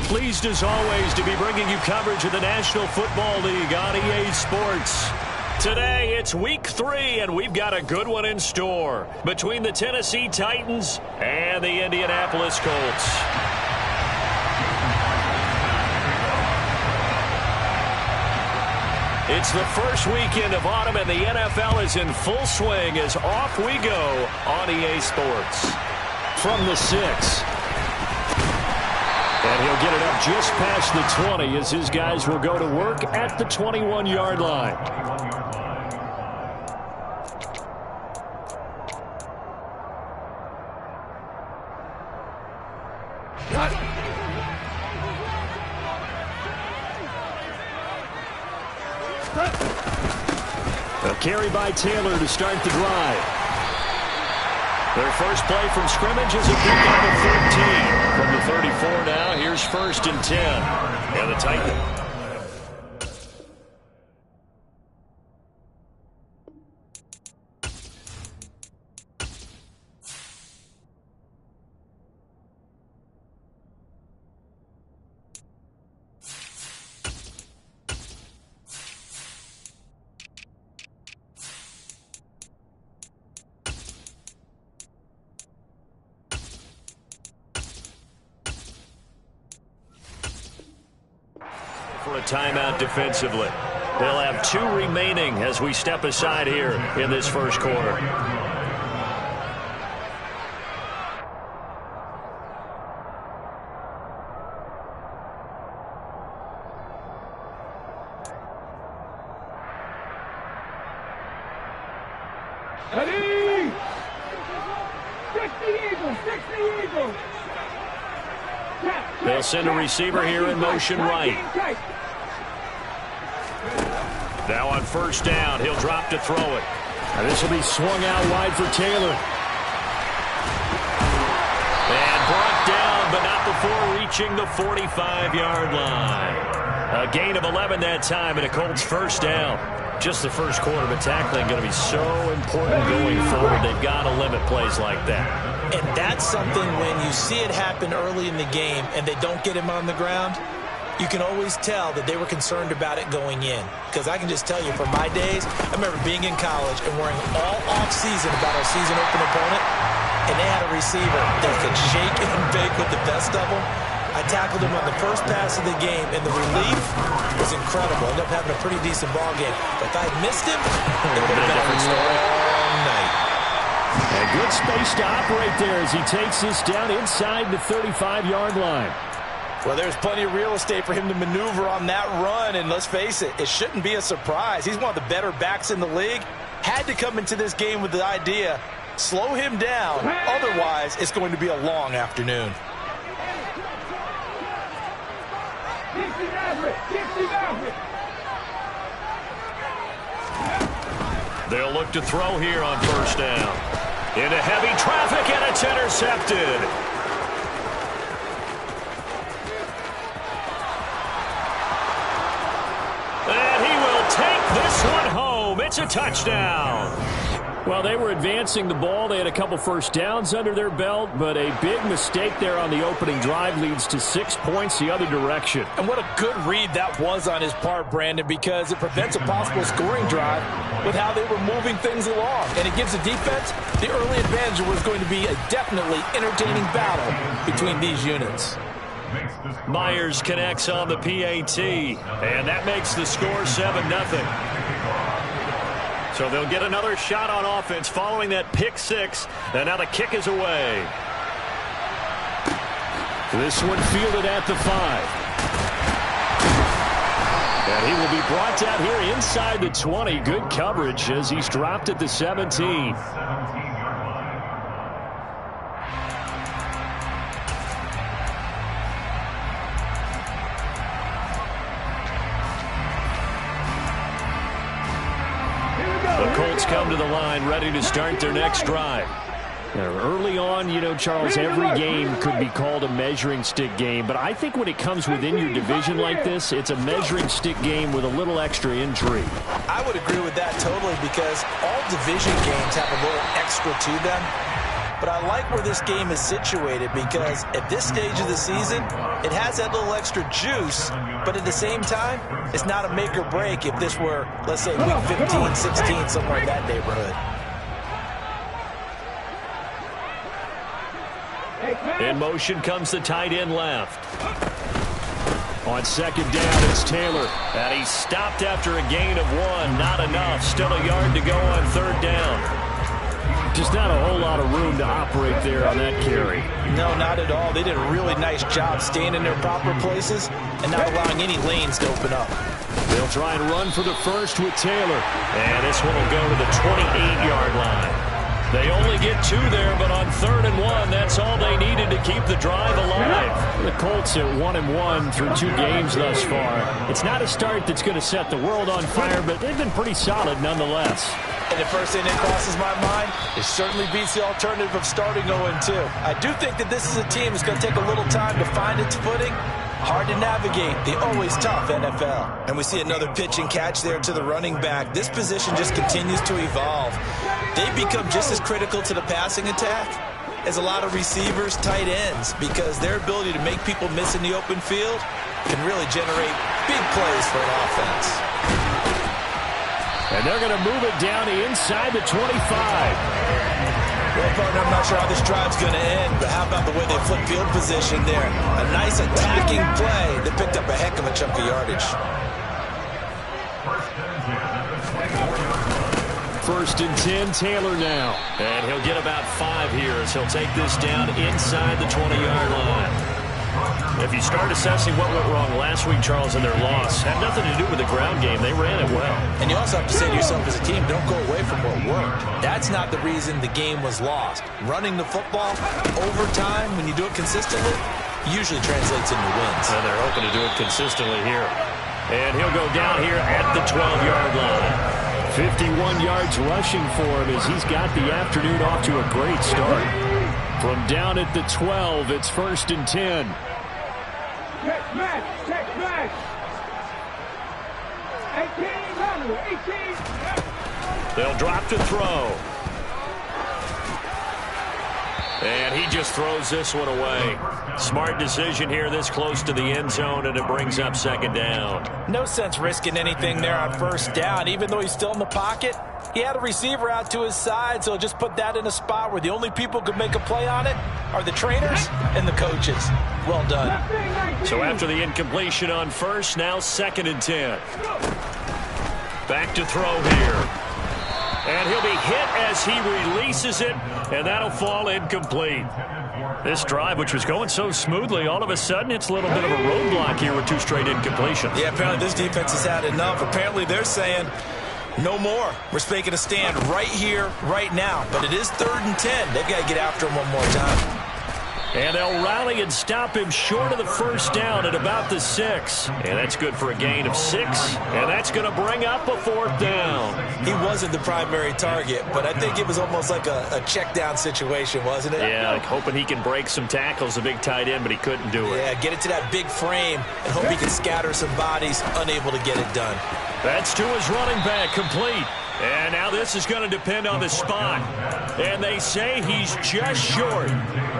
Pleased as always to be bringing you coverage of the National Football League on EA Sports. Today, it's Week 3, and we've got a good one in store between the Tennessee Titans and the Indianapolis Colts. It's the first weekend of autumn, and the NFL is in full swing as off we go on EA Sports. From the 6. And he'll get it up just past the 20 as his guys will go to work at the 21-yard line. A carry by Taylor to start the drive. Their first play from scrimmage is a pickup of 13. From the 34 now, here's 1st and 10. And the Titans. For a timeout defensively. They'll have 2 remaining as we step aside here in this first quarter. Ready! Stick the Eagles! Stick the Eagles! They'll send a receiver here in motion right. Now on 1st down, he'll drop to throw it. And this will be swung out wide for Taylor. And brought down, but not before reaching the 45-yard line. A gain of 11 that time, and a Colts 1st down. Just the first quarter, but tackling going to be so important going forward. They've got to limit plays like that. And that's something when you see it happen early in the game and they don't get him on the ground, you can always tell that they were concerned about it going in. Because I can just tell you, from my days, I remember being in college and worrying all off-season about our season-open opponent, and they had a receiver that could shake and bake with the best of them. I tackled him on the first pass of the game, and the relief was incredible. Ended up having a pretty decent ball game. But if I had missed him, it would have been a different story all night. And good space to operate there as he takes this down inside the 35-yard line. Well, there's plenty of real estate for him to maneuver on that run, and let's face it, it shouldn't be a surprise. He's one of the better backs in the league. Had to come into this game with the idea, slow him down, otherwise it's going to be a long afternoon. They'll look to throw here on 1st down. Into heavy traffic, and it's intercepted. And he will take this one home. It's a touchdown. Well, they were advancing the ball. They had a couple 1st downs under their belt, but a big mistake there on the opening drive leads to 6 points the other direction. And what a good read that was on his part, Brandon, because it prevents a possible scoring drive with how they were moving things along. And it gives the defense the early advantage. Was going to be a definitely entertaining battle between these units. Myers connects on the PAT, and that makes the score 7-0. So they'll get another shot on offense following that pick 6, and now the kick is away. This one fielded at the 5. And he will be brought down here inside the 20. Good coverage as he's dropped at the 17. The Colts come to the line ready to start their next drive. Early on, you know, Charles, every game could be called a measuring stick game, but I think when it comes within your division like this, it's a measuring stick game with a little extra intrigue. I would agree with that totally, because all division games have a little extra to them. But I like where this game is situated because at this stage of the season, it has that little extra juice, but at the same time, it's not a make or break if this were, let's say, week 15, 16, somewhere in that neighborhood. In motion comes the tight end left. On second down, it's Taylor. And he's stopped after a gain of 1. Not enough. Still a yard to go on third down. Just not a whole lot of room to operate there on that carry. No, not at all. They did a really nice job staying in their proper places and not allowing any lanes to open up. They'll try and run for the first with Taylor. And this one will go to the 28-yard line. They only get 2 there, but on 3rd and 1, that's all they needed to keep the drive alive. The Colts at 1-1 through 2 games thus far. It's not a start that's going to set the world on fire, but they've been pretty solid nonetheless. And the first thing that crosses my mind, it certainly beats the alternative of starting 0-2. I do think that this is a team that's going to take a little time to find its footing. Hard to navigate. The always tough NFL. And we see another pitch and catch there to the running back. This position just continues to evolve. They've become just as critical to the passing attack as a lot of receivers, tight ends, because their ability to make people miss in the open field can really generate big plays for an offense. And they're going to move it down inside the 25. Well, partner, I'm not sure how this drive's going to end, but how about the way they flip field position there? A nice attacking play that picked up a heck of a chunk of yardage. 1st and 10, Taylor now. And he'll get about 5 here as he'll take this down inside the 20-yard line. If you start assessing what went wrong last week, Charles, in their loss, had nothing to do with the ground game. They ran it well. And you also have to say to yourself as a team, don't go away from what worked. That's not the reason the game was lost. Running the football over time, when you do it consistently, usually translates into wins. And they're hoping to do it consistently here. And he'll go down here at the 12-yard line. 51 yards rushing for him as he's got the afternoon off to a great start. From down at the 12, it's 1st and 10. Check match. 18. They'll drop to throw. And he just throws this one away. Smart decision here this close to the end zone, and it brings up 2nd down. No sense risking anything there on 1st down. Even though he's still in the pocket, he had a receiver out to his side, so just put that in a spot where the only people who could make a play on it are the trainers and the coaches. Well done. So after the incompletion on 1st, now 2nd and 10. Back to throw here. And he'll be hit as he releases it, and that'll fall incomplete. This drive, which was going so smoothly, all of a sudden it's a little bit of a roadblock here with 2 straight incompletions. Yeah, apparently this defense has had enough. Apparently they're saying, no more. We're making a stand right here, right now. But it is 3rd and 10. They've got to get after him one more time. And they'll rally and stop him short of the 1st down at about the 6. And that's good for a gain of 6. And that's going to bring up a 4th down. He wasn't the primary target, but I think it was almost like a check down situation, wasn't it? Yeah, like hoping he can break some tackles, a big tight end, but he couldn't do it. Yeah, get it to that big frame and hope he can scatter some bodies, unable to get it done. That's to his running back, complete. And now this is going to depend on the spot. And they say he's just short.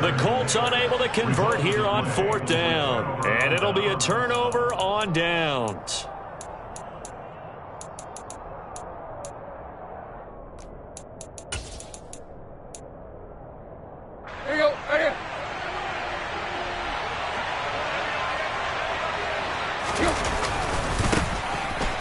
The Colts unable to convert here on 4th down. And it'll be a turnover on downs. There you go. Right here.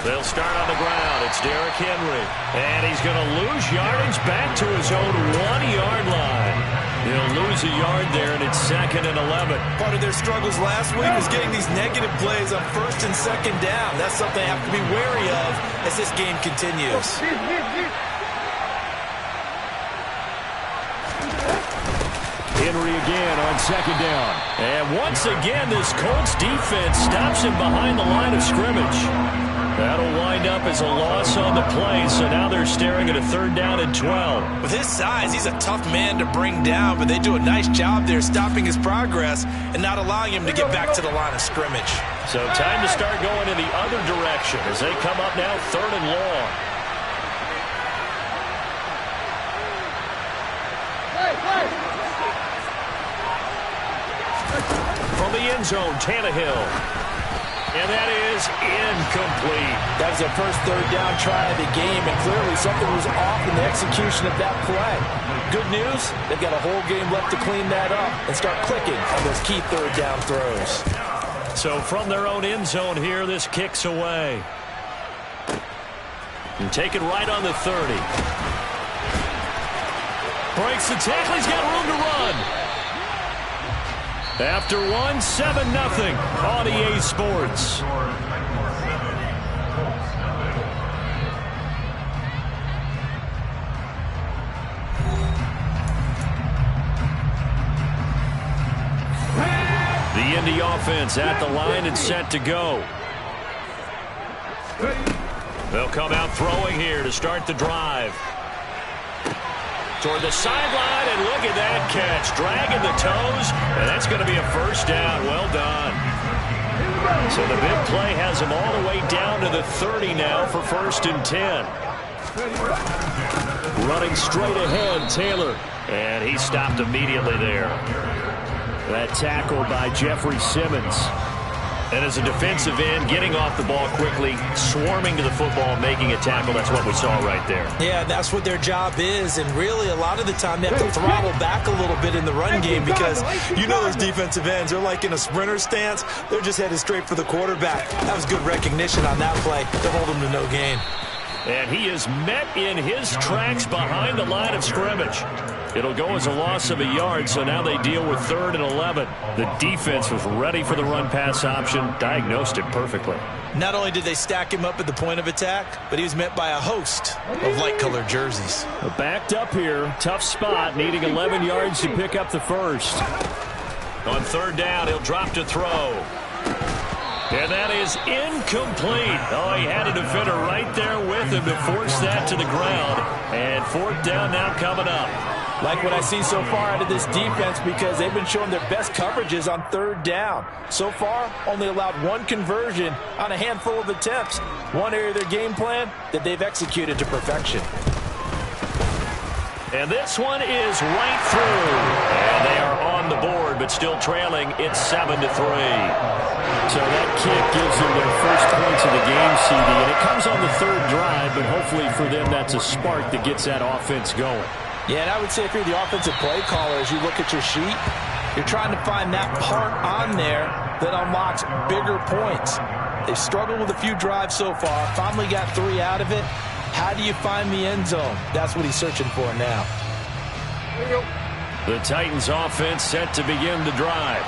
They'll start on the ground. It's Derrick Henry. And he's going to lose yardage back to his own 1-yard line. He'll lose a yard there, and it's 2nd and 11. Part of their struggles last week was getting these negative plays on 1st and 2nd down. That's something they have to be wary of as this game continues. Henry again on 2nd down. And once again, this Colts defense stops him behind the line of scrimmage. That'll wind up as a loss on the play, so now they're staring at a 3rd down and 12. With his size, he's a tough man to bring down, but they do a nice job there stopping his progress and not allowing him to get back to the line of scrimmage. So time to start going in the other direction as they come up now 3rd and long. Hey! from the end zone, Tannehill. And that is incomplete. That was their first third down try of the game, and clearly something was off in the execution of that play. Good news, they've got a whole game left to clean that up and start clicking on those key third down throws. So from their own end zone here, this kicks away. And take it right on the 30. Breaks the tackle. He's got room to run. After one, 7-0 on EA Sports. The Indy offense at the line and set to go. They'll come out throwing here to start the drive. Toward the sideline, and look at that catch. Dragging the toes, and that's going to be a first down. Well done. So the big play has them all the way down to the 30 now for 1st and 10. Running straight ahead, Taylor. And he stopped immediately there. That tackle by Jeffrey Simmons. And as a defensive end, getting off the ball quickly, swarming to the football, making a tackle, that's what we saw right there. Yeah, that's what their job is, and really a lot of the time they have to throttle back a little bit in the run game because you know those defensive ends, they're like in a sprinter stance. They're just headed straight for the quarterback. That was good recognition on that play to hold them to no gain. And he is met in his tracks behind the line of scrimmage. It'll go as a loss of a yard, so now they deal with 3rd and 11. The defense was ready for the run-pass option, diagnosed it perfectly. Not only did they stack him up at the point of attack, but he was met by a host of light-colored jerseys. Backed up here, tough spot, needing 11 yards to pick up the first. On 3rd down, he'll drop to throw. And that is incomplete. Oh, he had a defender right there with him to force that to the ground. And 4th down now coming up. Like what I see so far out of this defense because they've been showing their best coverages on 3rd down. So far, only allowed one conversion on a handful of attempts. One area of their game plan that they've executed to perfection. And this one is right through. And they are on the board, but still trailing. It's 7-3. So that kick gives them their first points of the game, CD. And it comes on the 3rd drive, but hopefully for them that's a spark that gets that offense going. Yeah, and I would say if you're the offensive play caller, as you look at your sheet, you're trying to find that part on there that unlocks bigger points. They've struggled with a few drives so far, finally got 3 out of it. How do you find the end zone? That's what he's searching for now. The Titans offense set to begin the drive.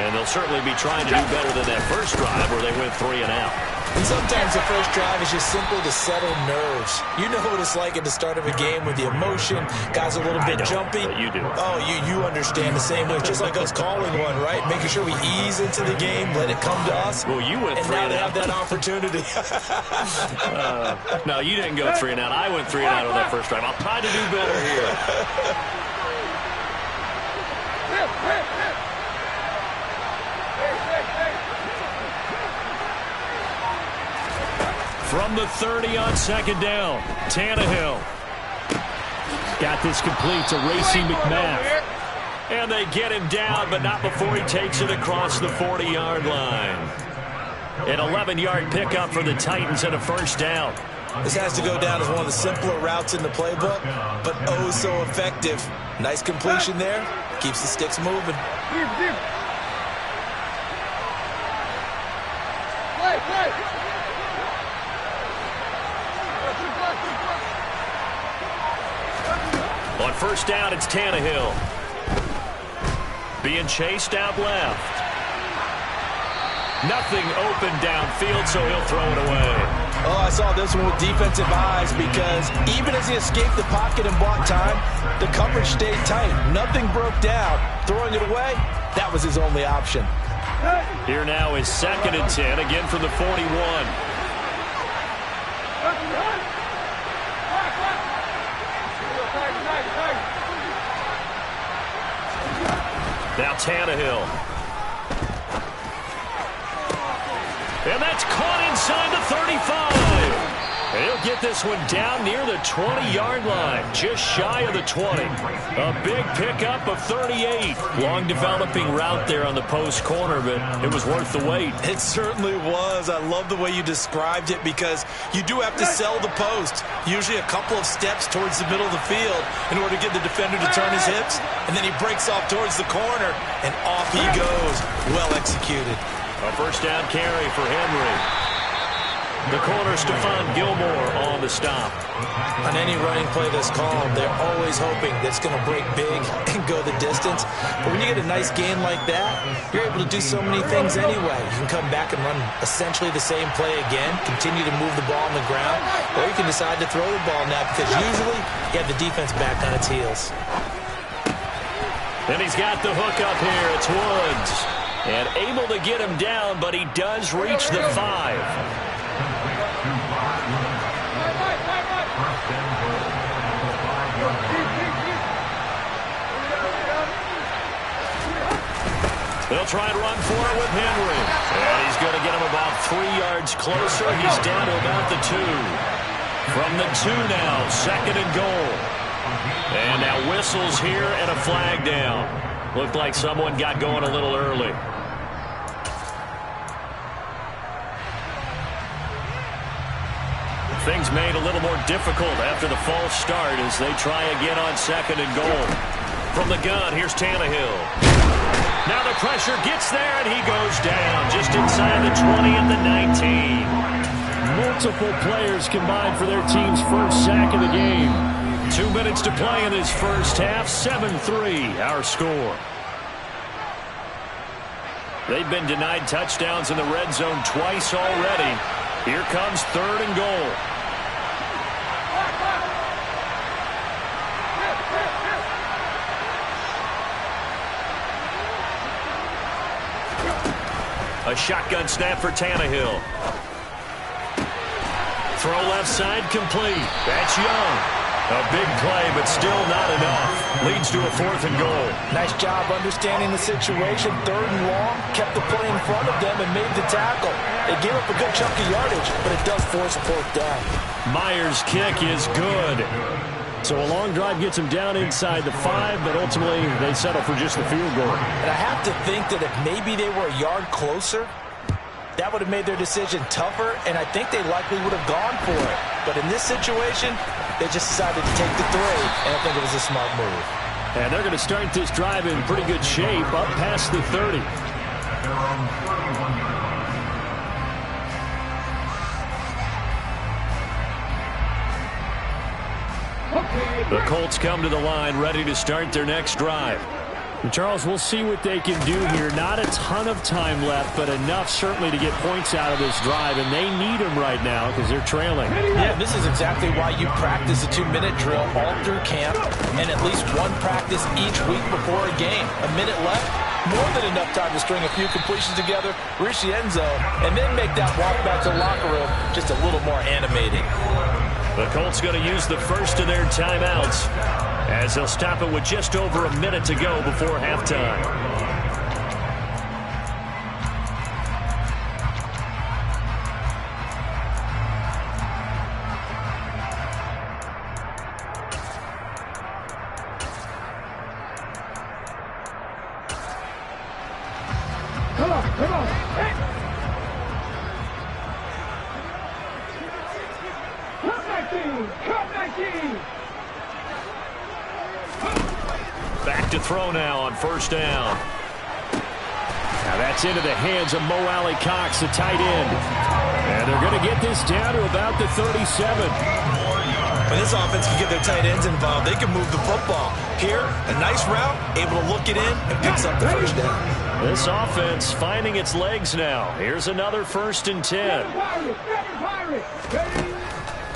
And they'll certainly be trying to do better than that first drive where they went 3 and out. And sometimes the first drive is just simple to settle nerves. You know what it's like at the start of a game with the emotion. Guys a little bit jumpy. You do. Oh, you understand the same way. Just like us calling one, right? Making sure we ease into the game, let it come to us. Well, you went 3 and out. And now they have that opportunity. No, you didn't go 3 and out. I went 3 and out on that first drive. I'll try to do better here. From the 30 on 2nd down, Tannehill. Got this complete to Racey McMath. And they get him down, but not before he takes it across the 40-yard line. An 11-yard pickup for the Titans and a first down. This has to go down as one of the simpler routes in the playbook, but oh so effective. Nice completion there. Keeps the sticks moving. On first down, it's Tannehill. Being chased out left. Nothing open downfield, so he'll throw it away. Oh, I saw this one with defensive eyes because even as he escaped the pocket and bought time, the coverage stayed tight. Nothing broke down. Throwing it away, that was his only option. Here now is 2nd and 10, again from the 41. Now Tannehill. And that's caught inside the 35. He'll get this one down near the 20-yard line, just shy of the 20. A big pickup of 38. Long developing route there on the post corner, but it was worth the wait. It certainly was. I love the way you described it because you do have to sell the post. Usually a couple of steps towards the middle of the field in order to get the defender to turn his hips. And then he breaks off towards the corner, and off he goes. Well executed. A first down carry for Henry. The corner, Stephon Gilmore, on the stop. On any running play that's called, they're always hoping that it's going to break big and go the distance. But when you get a nice gain like that, you're able to do so many things anyway. You can come back and run essentially the same play again, continue to move the ball on the ground, or you can decide to throw the ball now because usually you have the defense back on its heels. And he's got the hook up here. It's Woods. And able to get him down, but he does reach the 5. They'll try and run for it with Henry. And he's going to get him about 3 yards closer. He's down to about the 2. From the 2 now, second and goal. And now whistles here and a flag down. Looked like someone got going a little early. Things made a little more difficult after the false start as they try again on second and goal. From the gun, here's Tannehill. Now the pressure gets there, and he goes down just inside the 20 at the 19. Multiple players combined for their team's first sack of the game. 2 minutes to play in this first half. 7-3, our score. They've been denied touchdowns in the red zone twice already. Here comes third and goal. A shotgun snap for Tannehill. Throw left side complete. That's Young. A big play, but still not enough. Leads to a fourth and goal. Nice job understanding the situation. Third and long. Kept the play in front of them and made the tackle. They gave up a good chunk of yardage, but it does force a fourth down. Myers' kick is good. So a long drive gets him down inside the 5, but ultimately they settle for just the field goal. And I have to think that if maybe they were a yard closer, that would have made their decision tougher, and I think they likely would have gone for it. But in this situation, they just decided to take the 3, and I think it was a smart move. And they're going to start this drive in pretty good shape, up past the 30. The Colts come to the line, ready to start their next drive. And Charles, we'll see what they can do here. Not a ton of time left, but enough certainly to get points out of this drive, and they need them right now because they're trailing. Yeah, this is exactly why you practice a 2-minute drill all through camp and at least one practice each week before a game. A minute left, more than enough time to string a few completions together, reach the end zone, and then make that walk back to the locker room just a little more animated. The Colts going to use the first of their timeouts as they'll stop it with just over a minute to go before halftime. Come on. Hey. Cut 19. Back to throw now on first down. Now that's into the hands of Mo Alley-Cox, the tight end. And they're going to get this down to about the 37. When this offense can get their tight ends involved, they can move the football. Here, a nice route, able to look it in, and picks up the first down. This offense finding its legs now. Here's another 1st and 10.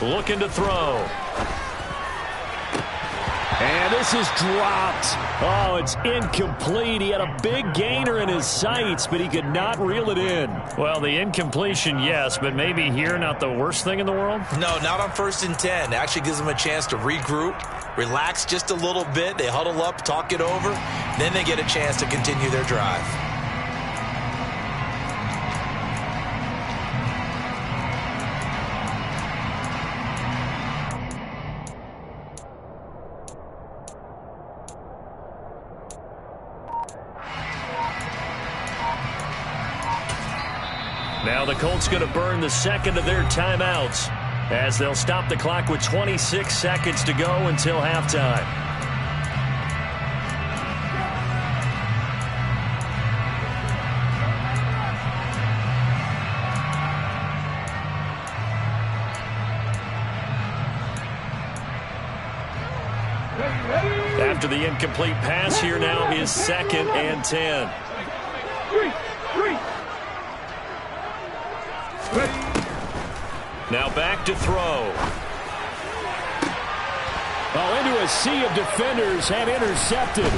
Looking to throw. And this is dropped. Oh, it's incomplete. He had a big gainer in his sights, but he could not reel it in. Well, the incompletion, yes, but maybe here not the worst thing in the world? No, not on 1st and 10. It actually gives them a chance to regroup, relax just a little bit. They huddle up, talk it over. Then they get a chance to continue their drive. Now the Colts going to burn the second of their timeouts as they'll stop the clock with 26 seconds to go until halftime. After the incomplete pass, here now is 2nd and 10. Now back to throw. Oh, into a sea of defenders and intercepted.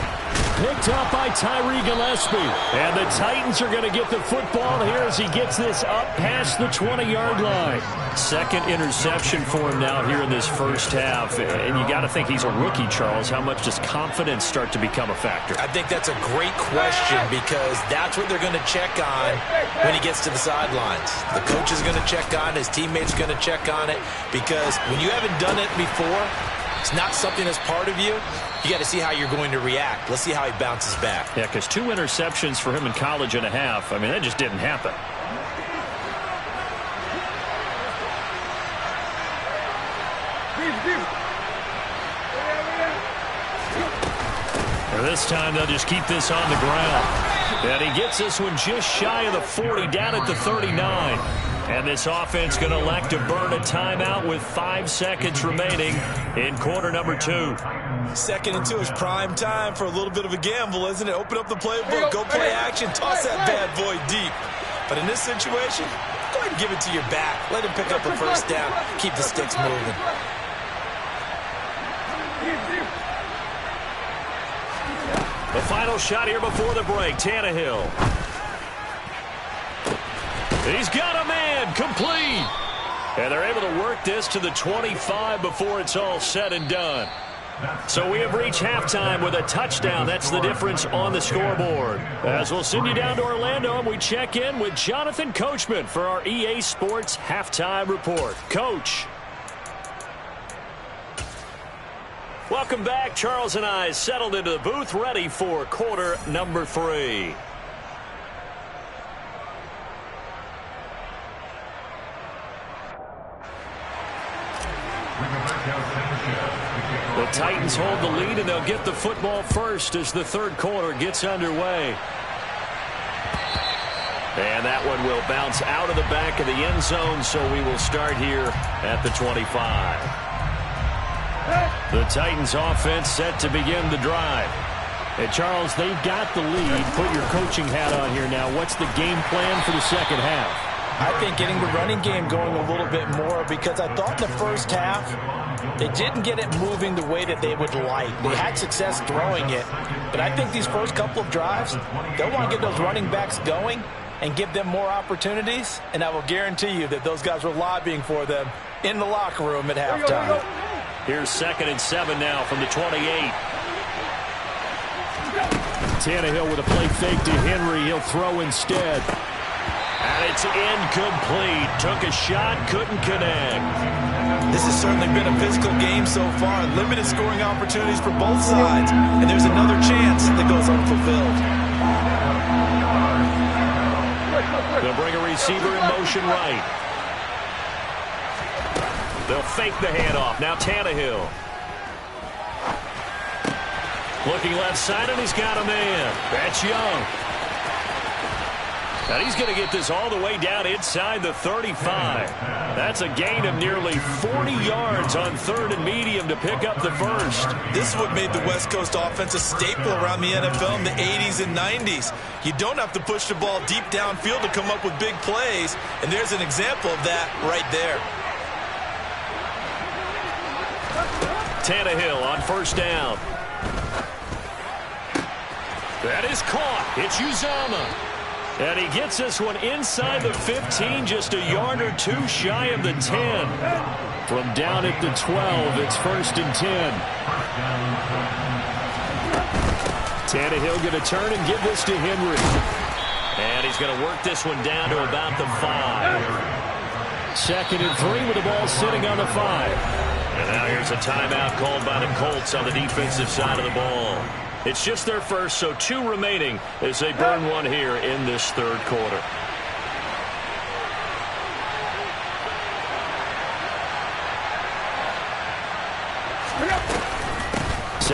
Picked up by Tyree Gillespie. And the Titans are going to get the football here as he gets this up past the 20-yard line. 2nd interception for him now here in this first half. And you got to think he's a rookie, Charles. How much does confidence start to become a factor? I think that's a great question because that's what they're going to check on when he gets to the sidelines. The coach is going to check on it. His teammates are going to check on it because when you haven't done it before, it's not something that's part of you. You got to see how you're going to react. Let's see how he bounces back. Yeah, because 2 interceptions for him in college and a half. I mean, that just didn't happen. And this time they'll just keep this on the ground. And he gets this one just shy of the 40, down at the 39. And this offense going to elect to burn a timeout with 5 seconds remaining in quarter number 2. 2nd and 2 is prime time for a little bit of a gamble, isn't it? Open up the playbook, go play action, toss that bad boy deep. But in this situation, go ahead and give it to your back. Let him pick up the first down. Keep the sticks moving. The final shot here before the break, Tannehill. He's got a man, complete. And they're able to work this to the 25 before it's all said and done. So we have reached halftime with a touchdown. That's the difference on the scoreboard. As we'll send you down to Orlando, and we check in with Jonathan Coachman for our EA Sports Halftime Report. Coach. Welcome back. Charles and I settled into the booth, ready for quarter number 3. The Titans hold the lead, and they'll get the football first as the third quarter gets underway. And that one will bounce out of the back of the end zone, so we will start here at the 25. The Titans offense set to begin the drive. And Charles, they've got the lead. Put your coaching hat on here now. What's the game plan for the second half? I think getting the running game going a little bit more because I thought in the first half they didn't get it moving the way that they would like. They had success throwing it, but I think these first couple of drives, they'll want to get those running backs going and give them more opportunities, and I will guarantee you that those guys were lobbying for them in the locker room at halftime. Here's 2nd and 7 now from the 28. Tannehill with a play fake to Henry. He'll throw instead. And it's incomplete. Took a shot, couldn't connect. This has certainly been a physical game so far. Limited scoring opportunities for both sides. And there's another chance that goes unfulfilled. They'll bring a receiver in motion right. They'll fake the handoff. Now Tannehill. Looking left side, and he's got a man. That's Young. And he's going to get this all the way down inside the 35. That's a gain of nearly 40 yards on 3rd and medium to pick up the first. This is what made the West Coast offense a staple around the NFL in the 80s and 90s. You don't have to push the ball deep downfield to come up with big plays, and there's an example of that right there. Tannehill on first down. That is caught. It's Uzomah. And he gets this one inside the 15, just a yard or 2 shy of the 10. From down at the 12, it's 1st and 10. Tannehill going to turn and give this to Henry. And he's going to work this one down to about the 5. 2nd and 3 with the ball sitting on the 5. And now here's a timeout called by the Colts on the defensive side of the ball. It's just their first, so 2 remaining as they burn one here in this third quarter.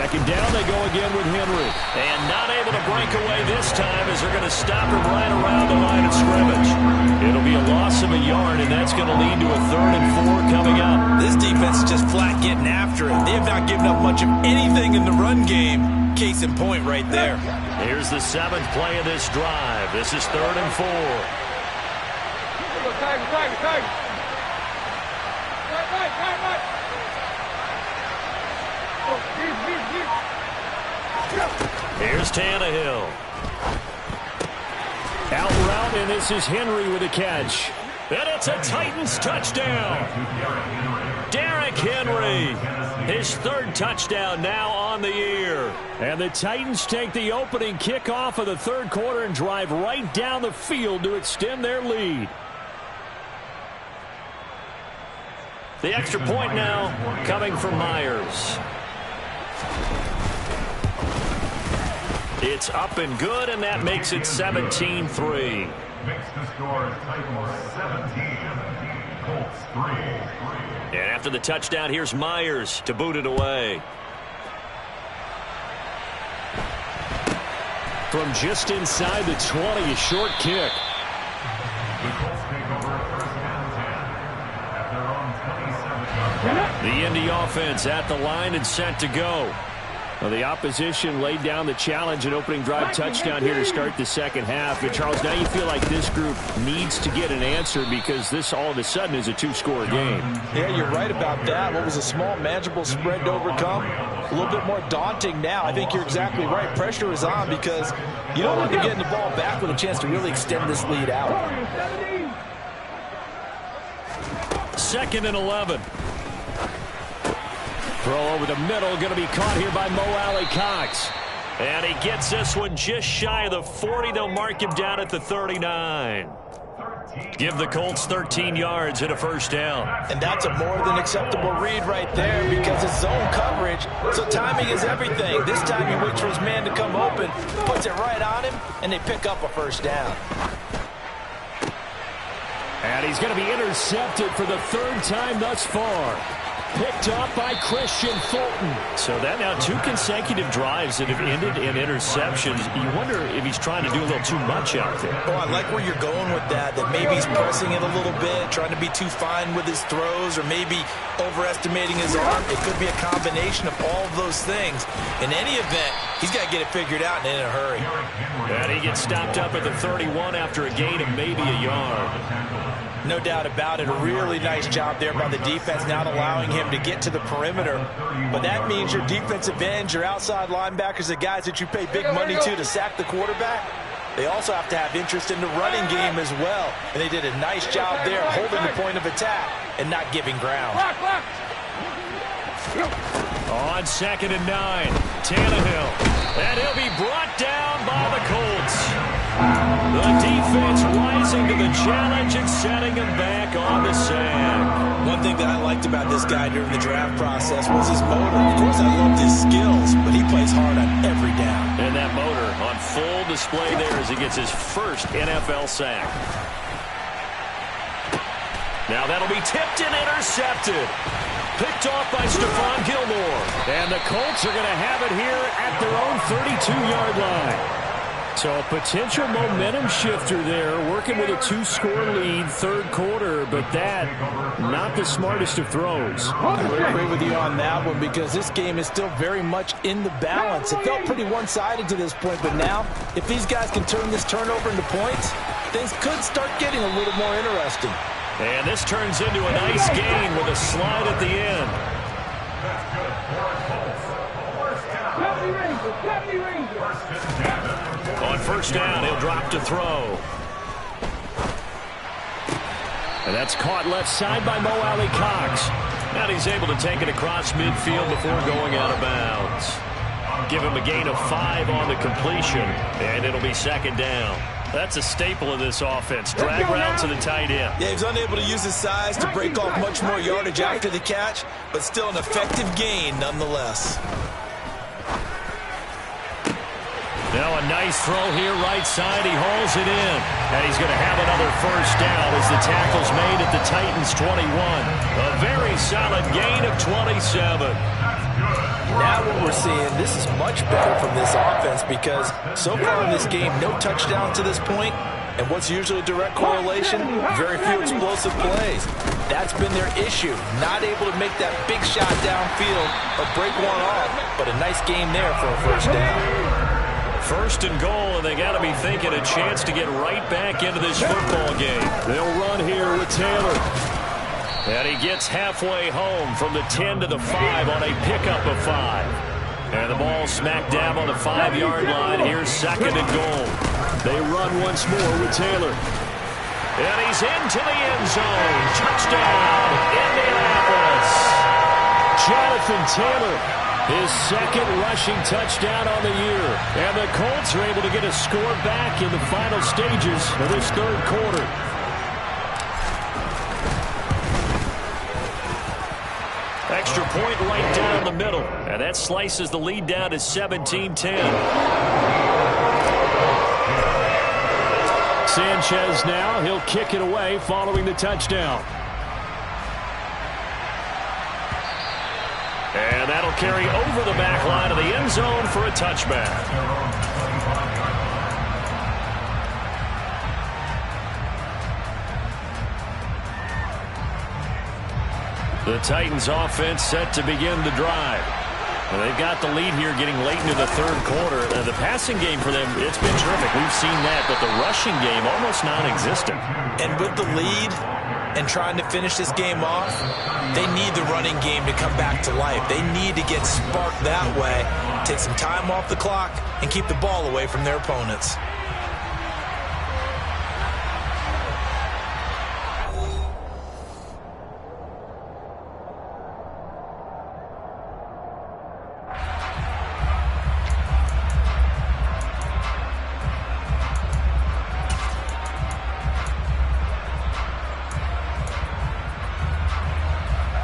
Second down, they go again with Henry. And not able to break away this time as they're going to stop him right around the line of scrimmage. It'll be a loss of a yard, and that's going to lead to a 3rd and 4 coming up. This defense is just flat getting after it. They have not given up much of anything in the run game. Case in point right there. Here's the 7th play of this drive. This is 3rd and 4. Here's Tannehill. Out route, and this is Henry with a catch. And it's a Titans touchdown. Derrick Henry, his 3rd touchdown now on the year. And the Titans take the opening kickoff of the 3rd quarter and drive right down the field to extend their lead. The extra point now coming from Myers. It's up and good, and that makes it 17-3. Makes the score Titans 17, Colts 3. And after the touchdown, here's Myers to boot it away. From just inside the 20, a short kick. The Colts take over 1st and 10 at their own 27. The Indy offense at the line and set to go. Well, the opposition laid down the challenge and opening drive touchdown here to start the second half. And, Charles, now you feel like this group needs to get an answer because this all of a sudden is a 2-score game. Yeah, you're right about that. What was a small, manageable spread to overcome? A little bit more daunting now. I think you're exactly right. Pressure is on because you don't want to be getting the ball back with a chance to really extend this lead out. 2nd and 11. Throw over the middle, going to be caught here by Mo Alley-Cox. And he gets this one just shy of the 40. They'll mark him down at the 39. Give the Colts 13 yards and a 1st down. And that's a more than acceptable read right there because it's zone coverage, so timing is everything. This time he waits for his man to come open, puts it right on him, and they pick up a 1st down. And he's going to be intercepted for the 3rd time thus far. Picked up by Christian Fulton. So that now 2 consecutive drives that have ended in interceptions. You wonder if he's trying to do a little too much out there. Oh, I like where you're going with that maybe he's pressing it a little bit, trying to be too fine with his throws, or maybe overestimating his arm. It could be a combination of all of those things. In any event, he's got to get it figured out and in a hurry. And he gets stopped up at the 31 after a gain of maybe a yard. No doubt about it. A really nice job there by the defense, not allowing him to get to the perimeter. But that means your defensive ends, your outside linebackers, the guys that you pay big money to sack the quarterback, they also have to have interest in the running game as well. And they did a nice job there holding the point of attack and not giving ground. On 2nd and 9, Tannehill. And he'll be brought down by the Colts. The defense rising to the challenge and setting him back on the sack. One thing that I liked about this guy during the draft process was his motor. Of course, I loved his skills, but he plays hard on every down. And that motor on full display there as he gets his 1st NFL sack. Now that'll be tipped and intercepted. Picked off by Stephon Gilmore. And the Colts are going to have it here at their own 32-yard line. So a potential momentum shifter there, working with a 2-score lead, 3rd quarter, but that, not the smartest of throws. I would agree with you on that one because this game is still very much in the balance. It felt pretty one-sided to this point, but now, if these guys can turn this turnover into points, things could start getting a little more interesting. And this turns into a nice gain with a slide at the end. On 1st down, he'll drop to throw. And that's caught left side by Mo Alley-Cox. And he's able to take it across midfield before going out of bounds. Give him a gain of 5 on the completion, and it'll be 2nd down. That's a staple of this offense. Drag route to the tight end. Yeah, he was unable to use his size to break off much more yardage after the catch, but still an effective gain nonetheless. Now a nice throw here right side. He hauls it in. And he's going to have another 1st down as the tackle's made at the Titans' 21. A very solid gain of 27. Now what we're seeing, this is much better from this offense because so far in this game, no touchdowns to this point. And what's usually a direct correlation? Very few explosive plays. That's been their issue. Not able to make that big shot downfield or break one off. But a nice game there for a first down. First and goal, and they got to be thinking a chance to get right back into this football game. They'll run here with Taylor. And he gets halfway home from the 10 to the 5 on a pickup of 5. And the ball smacked dab on the 5-yard line. Here's second and goal. They run once more with Taylor. And he's into the end zone. Touchdown, Indianapolis. Jonathan Taylor, his second rushing touchdown on the year. And the Colts are able to get a score back in the final stages of this third quarter. Extra point right down the middle. And that slices the lead down to 17-10. Sanchez now, he'll kick it away following the touchdown. And that'll carry over the back line of the end zone for a touchback. The Titans offense set to begin the drive. And they've got the lead here getting late into the third quarter. The passing game for them, it's been terrific. We've seen that, but the rushing game almost non-existent. And with the lead and trying to finish this game off, they need the running game to come back to life. They need to get sparked that way, take some time off the clock, and keep the ball away from their opponents.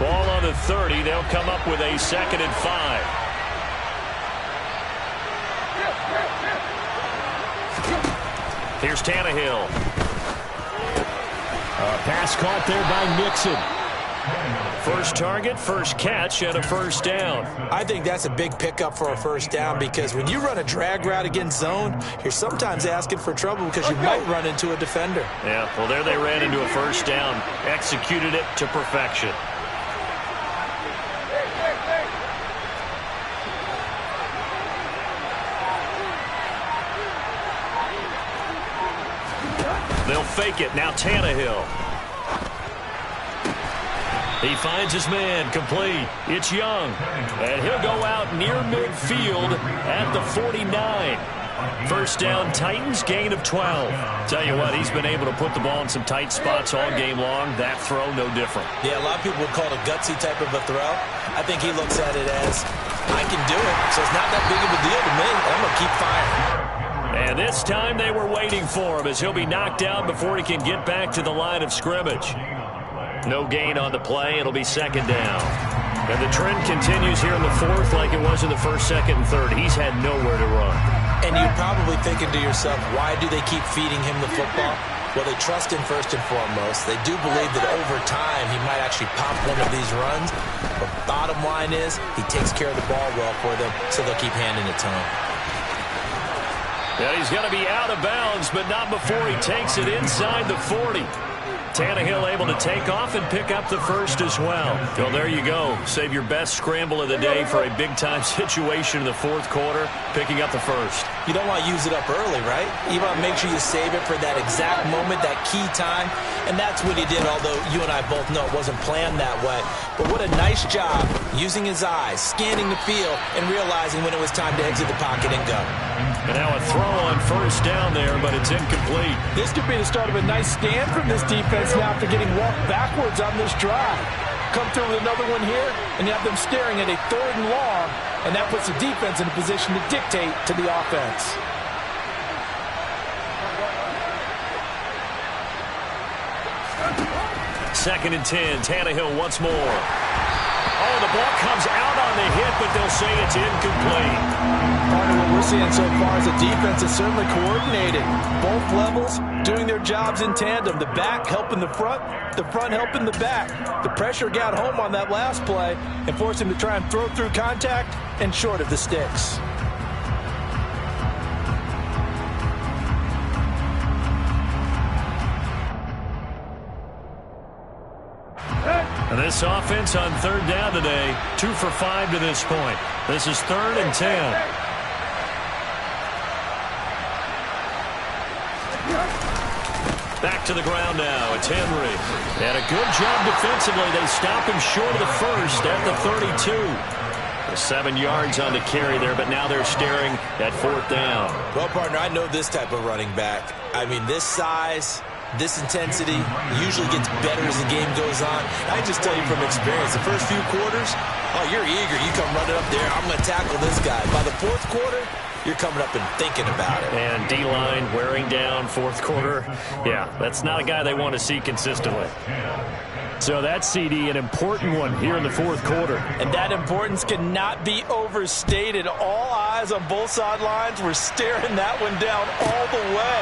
Ball on the 30. They'll come up with a second and 5. Here's Tannehill. Pass caught there by Nixon. First target, first catch, and a first down. I think that's a big pickup for a first down because when you run a drag route against zone, you're sometimes asking for trouble because you might run into a defender. Yeah, well, there they ran into a first down. Executed it to perfection. They'll fake it. Now Tannehill. He finds his man, complete. It's Young. And he'll go out near midfield at the 49. First down, Titans, gain of 12. Tell you what, he's been able to put the ball in some tight spots all game long. That throw, no different. Yeah, a lot of people would call it a gutsy type of a throw. I think he looks at it as, I can do it, so it's not that big of a deal to me. I'm going to keep firing. And this time they were waiting for him as he'll be knocked down before he can get back to the line of scrimmage. No gain on the play. It'll be second down. And the trend continues here in the fourth like it was in the first, second, and third. He's had nowhere to run. And you're probably thinking to yourself, why do they keep feeding him the football? Well, they trust him first and foremost. They do believe that over time he might actually pop one of these runs. But bottom line is he takes care of the ball well for them, so they'll keep handing it to him. And he's going to be out of bounds, but not before he takes it inside the 40. Tannehill able to take off and pick up the first as well. Well, there you go. Save your best scramble of the day for a big-time situation in the fourth quarter, picking up the first. You don't want to use it up early, right? You want to make sure you save it for that exact moment, that key time. And that's what he did, although you and I both know it wasn't planned that way. But what a nice job using his eyes, scanning the field, and realizing when it was time to exit the pocket and go. And now a throw on first down there, but it's incomplete. This could be the start of a nice stand from this defense now after getting walked backwards on this drive. Come through with another one here, and you have them staring at a third and long, and that puts the defense in a position to dictate to the offense. Second and 10, Tannehill once more. Oh, the ball comes out on the hit, but they'll say it's incomplete. Part of what we're seeing so far is the defense is certainly coordinated. Both levels doing their jobs in tandem. The back helping the front helping the back. The pressure got home on that last play and forced him to try and throw through contact and short of the sticks. And this offense on third down today, 2 for 5 to this point. This is 3rd and 10. Back to the ground now. It's Henry. And a good job defensively. They stop him short of the first at the 32. 7 yards on the carry there, but now they're staring at 4th down. Well, partner, I know this type of running back. I mean, this size, this intensity usually gets better as the game goes on. I just tell you from experience, the first few quarters, oh, you're eager. You come running up there, I'm going to tackle this guy. By the 4th quarter, you're coming up and thinking about it. And D-line wearing down 4th quarter. Yeah, that's not a guy they want to see consistently. So that CD, an important one here in the 4th quarter. And that importance cannot be overstated. All eyes on both sidelines were staring that one down all the way.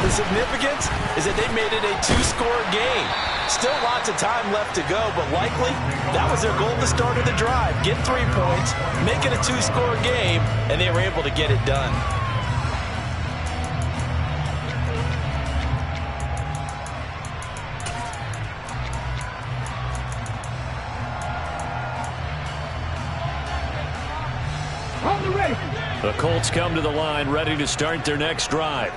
The significance is that they made it a 2-score game. Still lots of time left to go, but likely that was their goal at the start of the drive. Get 3 points, make it a 2-score game, and they were able to get it done. The Colts come to the line ready to start their next drive.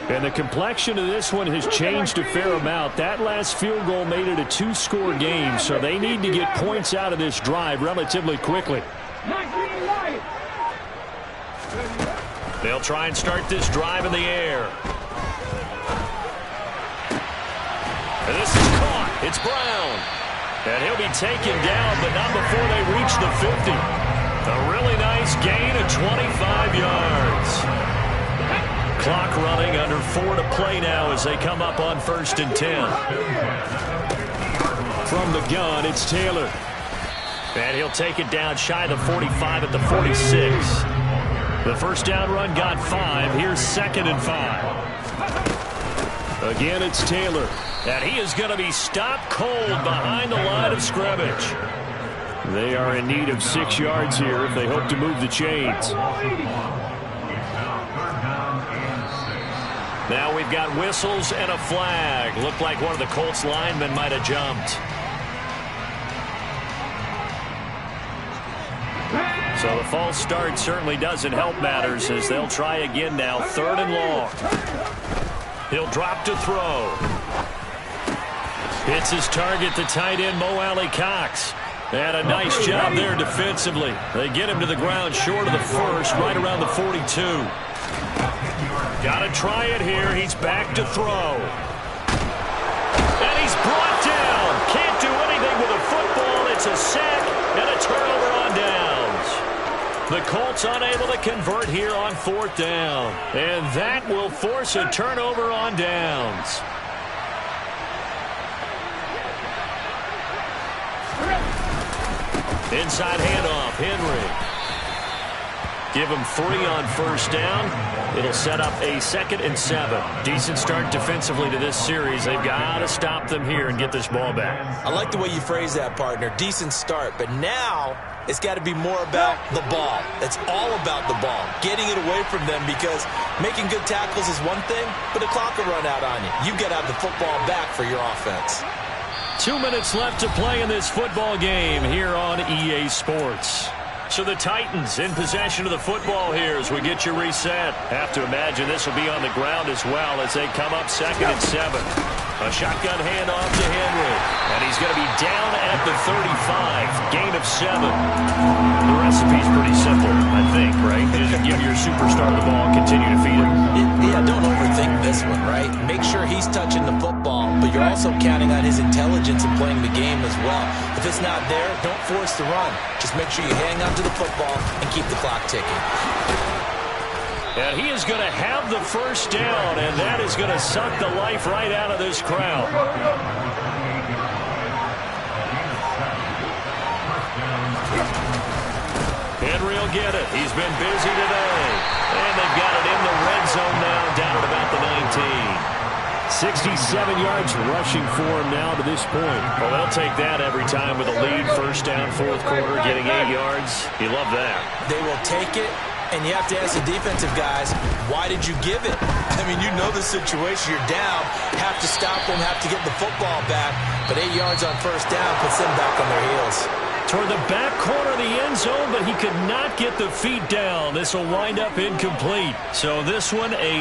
And the complexion of this one has changed a fair amount. That last field goal made it a 2-score game, so they need to get points out of this drive relatively quickly. They'll try and start this drive in the air. And this is caught. It's Brown. And he'll be taken down, but not before they reach the 50. A really nice gain of 25 yards. Clock running, under 4 to play now as they come up on 1st and 10. From the gun, it's Taylor. And he'll take it down shy of the 45 at the 46. The first down run got 5. Here's 2nd and 5. Again, it's Taylor. And he is going to be stopped cold behind the line of scrimmage. They are in need of 6 yards here if they hope to move the chains. Now we've got whistles and a flag. Looked like one of the Colts linemen might have jumped. So the false start certainly doesn't help matters as they'll try again now. 3rd and long. He'll drop to throw. Hits his target, the tight end, Mo Alley-Cox. And a nice job there defensively. They get him to the ground short of the first, right around the 42. Got to try it here. He's back to throw. And he's brought down. Can't do anything with a football. It's a sack and a turnover on downs. The Colts unable to convert here on 4th down. And that will force a turnover on downs. Inside handoff, Henry. Give him 3 on 1st down. It'll set up a 2nd and 7. Decent start defensively to this series. They've got to stop them here and get this ball back. I like the way you phrase that, partner. Decent start, but now it's got to be more about the ball. It's all about the ball, getting it away from them, because making good tackles is one thing, but the clock will run out on you. You've got to have the football back for your offense. 2 minutes left to play in this football game here on EA Sports. So the Titans in possession of the football here as we get you reset. Have to imagine this will be on the ground as well as they come up 2nd and 7. A shotgun handoff to Henry. And he's going to be down at the 35. Gain of 7. The recipe's pretty simple, I think, right? Just give your superstar the ball, continue to feed him. Yeah, don't overthink this one, right? Make sure he's touching the football, but you're also counting on his intelligence in playing the game as well. If it's not there, don't force the run. Just make sure you hang on to the football and keep the clock ticking. And he is going to have the first down, and that is going to suck the life right out of this crowd. Henry will get it. He's been busy today. And they've got it in the red zone now, down at about the 19. 67 yards rushing for him now to this point. Well, they'll take that every time with a lead. First down, fourth quarter, getting 8 yards. You love that. They will take it, and you have to ask the defensive guys, why did you give it? I mean, you know the situation. You're down, have to stop them, have to get the football back. But 8 yards on first down puts them back on their heels. Toward the back corner of the end zone, but he could not get the feet down. This will wind up incomplete. So this one, a